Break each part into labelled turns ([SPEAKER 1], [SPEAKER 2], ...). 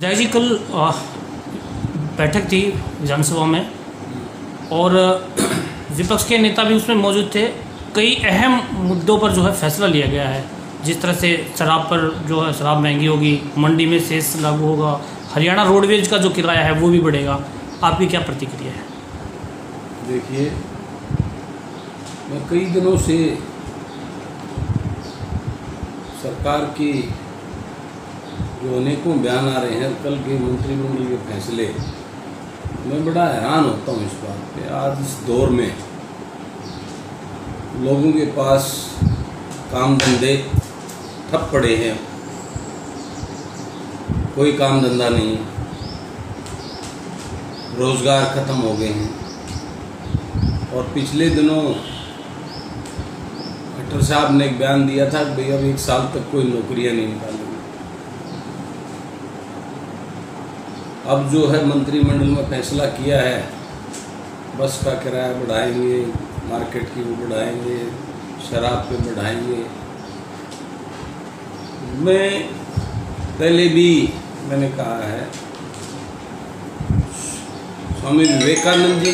[SPEAKER 1] जय जी, कल बैठक थी विधानसभा में और विपक्ष के नेता भी उसमें मौजूद थे। कई अहम मुद्दों पर जो है फैसला लिया गया है। जिस तरह से शराब पर जो है शराब महंगी होगी, मंडी में सेस लागू होगा, हरियाणा रोडवेज का जो किराया है वो भी बढ़ेगा। आपकी क्या प्रतिक्रिया है?
[SPEAKER 2] देखिए, मैं कई दिनों से सरकार की जो अनेकों बयान आ रहे हैं, कल के मंत्रिमंडल के फैसले, मैं बड़ा हैरान होता हूँ इस बात पे। आज इस दौर में लोगों के पास काम धंधे ठप पड़े हैं, कोई काम धंधा नहीं, रोज़गार ख़त्म हो गए हैं। और पिछले दिनों खट्टर साहब ने एक बयान दिया था कि भाई अब 1 साल तक कोई नौकरियां नहीं निकालेंगे। अब जो है मंत्रिमंडल में फैसला किया है, बस का किराया बढ़ाएंगे, मार्केट की वो बढ़ाएंगे, शराब पे बढ़ाएंगे। मैं पहले भी मैंने कहा है, स्वामी विवेकानंद जी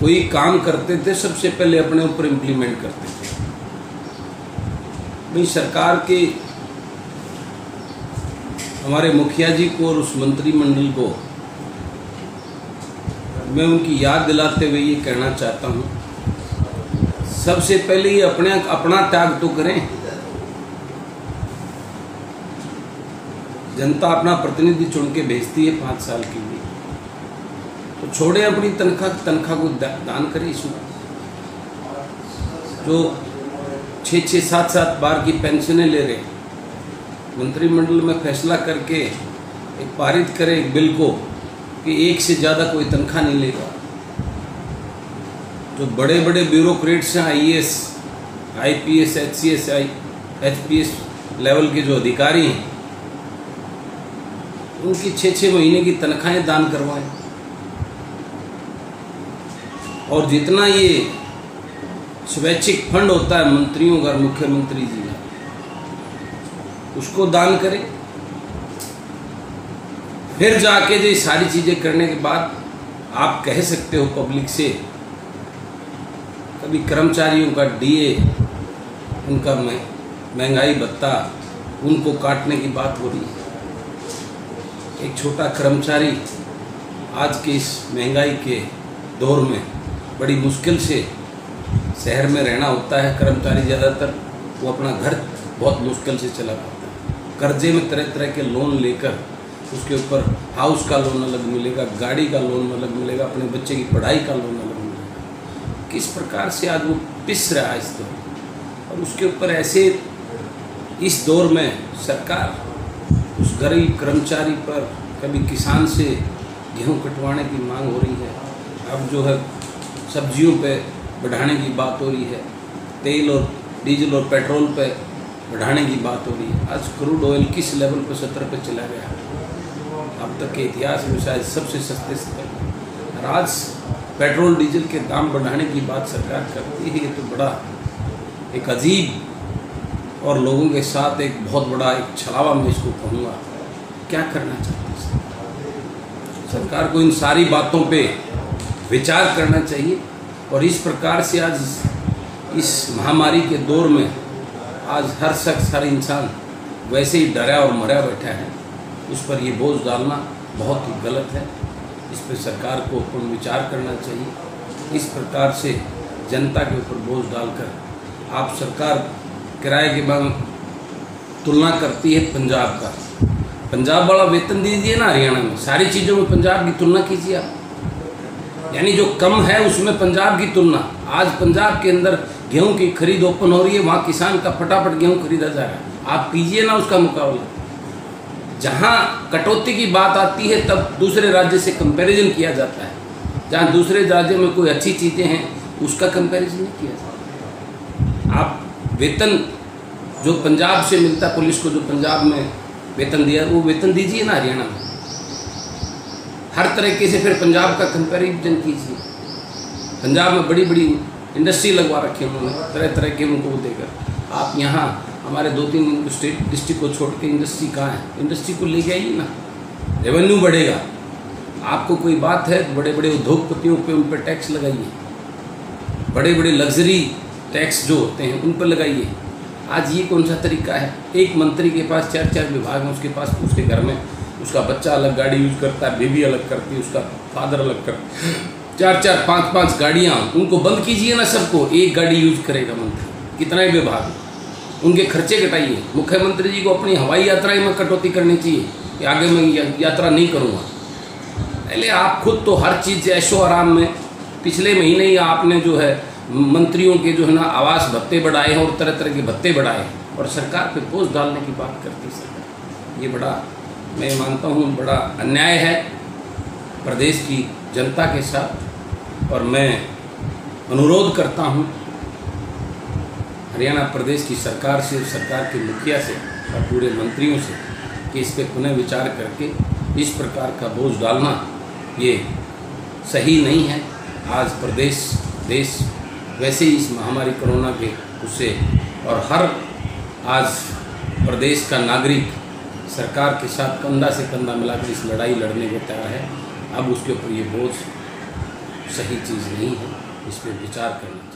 [SPEAKER 2] कोई काम करते थे सबसे पहले अपने ऊपर इम्प्लीमेंट करते थे। भाई सरकार के हमारे मुखिया जी को और उस मंत्रिमंडल को मैं उनकी याद दिलाते हुए ये कहना चाहता हूँ, सबसे पहले ये अपना त्याग तो करें। जनता अपना प्रतिनिधि चुन के भेजती है 5 साल के लिए, तो छोड़े अपनी तनख्वाह को दान करें। इसमें जो 6-6, 7-7 बार की पेंशनें ले रहे, मंत्रिमंडल में फैसला करके एक पारित करें एक बिल को कि 1 से ज़्यादा कोई तनख्वाह नहीं लेगा। जो बड़े बड़े ब्यूरोक्रेट्स हैं, IAS, IPS, HCS, HPS level के जो अधिकारी हैं, उनकी 6-6 महीने की तनख्वाहें दान करवाएं। और जितना ये स्वैच्छिक फंड होता है मंत्रियों का, मुख्यमंत्री जी का, उसको दान करें। फिर जाके जो सारी चीज़ें करने के बाद आप कह सकते हो पब्लिक से, कभी कर्मचारियों का DA, उनका महंगाई भत्ता, उनको काटने की बात हो रही है। एक छोटा कर्मचारी आज के इस महंगाई के दौर में बड़ी मुश्किल से शहर में रहना होता है। कर्मचारी ज़्यादातर वो अपना घर बहुत मुश्किल से चला पाता है। कर्जे में तरह तरह के लोन लेकर उसके ऊपर हाउस का लोन अलग मिलेगा, गाड़ी का लोन अलग मिलेगा, अपने बच्चे की पढ़ाई का लोन अलग मिलेगा। किस प्रकार से आज वो पिस रहा है इस दौर। और उसके ऊपर ऐसे इस दौर में सरकार उस गरीब कर्मचारी पर, कभी किसान से गेहूं कटवाने की मांग हो रही है, अब जो है सब्जियों पे बढ़ाने की बात हो रही है, तेल और डीजल और पेट्रोल पे बढ़ाने की बात हो रही है। आज क्रूड ऑयल किस लेवल पर 70 पे चला गया, अब तक के इतिहास में शायद सबसे सस्ते स्तर। आज पेट्रोल डीजल के दाम बढ़ाने की बात सरकार करती है, ये तो बड़ा एक अजीब और लोगों के साथ एक बहुत बड़ा एक छलावा मैं इसको कहूँगा। क्या करना चाहती है सरकार को? इन सारी बातों पे विचार करना चाहिए। और इस प्रकार से आज इस महामारी के दौर में आज हर शख्स, हर इंसान वैसे ही डरा और मरा बैठा है, उस पर ये बोझ डालना बहुत ही गलत है। इस पर सरकार को पूर्ण विचार करना चाहिए। इस प्रकार से जनता के ऊपर बोझ डालकर आप सरकार किराए के बाद तुलना करती है पंजाब का। पंजाब वाला वेतन दीजिए ना हरियाणा में, सारी चीज़ों में पंजाब की तुलना कीजिए आप। यानी जो कम है उसमें पंजाब की तुलना। आज पंजाब के अंदर गेहूं की खरीद ओपन हो रही है, वहाँ किसान का फटाफट गेहूं खरीदा जा रहा है। आप कीजिए ना उसका मुकाबला। जहाँ कटौती की बात आती है तब दूसरे राज्य से कंपैरिजन किया जाता है। जहाँ दूसरे राज्यों में कोई अच्छी चीज़ें हैं उसका कंपैरिजन नहीं किया जाता। आप वेतन जो पंजाब से मिलता, पुलिस को जो पंजाब में वेतन दिया, वो वेतन दीजिए ना हरियाणा में। हर तरीके से फिर पंजाब का कंपैरिजन कीजिए। पंजाब में बड़ी बड़ी इंडस्ट्री लगवा रखी है उन्होंने, तरह तरह के उनको देकर। आप यहाँ हमारे 2-3 स्टेट डिस्ट्रिक्ट को छोड़ के इंडस्ट्री कहाँ है? इंडस्ट्री को ले जाइए ना, रेवेन्यू बढ़ेगा। आपको कोई बात है बड़े बड़े उद्योगपतियों पे, उन पर टैक्स लगाइए, बड़े बड़े लग्जरी टैक्स जो होते हैं उन पर लगाइए। आज ये कौन सा तरीका है? एक मंत्री के पास 4-4 विभाग हैं, उसके पास उसके घर में उसका बच्चा अलग गाड़ी यूज करता है, बेबी अलग करती है, उसका फादर अलग करता है, 4-4, 5-5 गाड़ियाँ। उनको बंद कीजिए ना, सबको एक गाड़ी यूज करेगा मंत्री, कितना ही विभाग, उनके खर्चे घटाइए। मुख्यमंत्री जी को अपनी हवाई यात्राएं में कटौती करनी चाहिए कि आगे मैं यात्रा नहीं करूँगा। पहले आप खुद तो हर चीज़ ऐशो आराम में, पिछले महीने ही आपने जो है मंत्रियों के जो है ना आवास भत्ते बढ़ाए हैं और तरह तरह के भत्ते बढ़ाए हैं, और सरकार पे बोझ डालने की बात करती सरकार। ये बड़ा, मैं मानता हूँ बड़ा अन्याय है प्रदेश की जनता के साथ। और मैं अनुरोध करता हूँ हरियाणा प्रदेश की सरकार से, सरकार के मुखिया से और पूरे मंत्रियों से कि इस पर पुनः विचार करके इस प्रकार का बोझ डालना ये सही नहीं है। आज प्रदेश, देश वैसे ही इस महामारी कोरोना के उससे, और हर आज प्रदेश का नागरिक सरकार के साथ कंधा से कंधा मिलाकर इस लड़ाई लड़ने को तैयार है। अब उसके ऊपर ये बोझ सही चीज़ नहीं है, इस पर विचार करना चाहिए।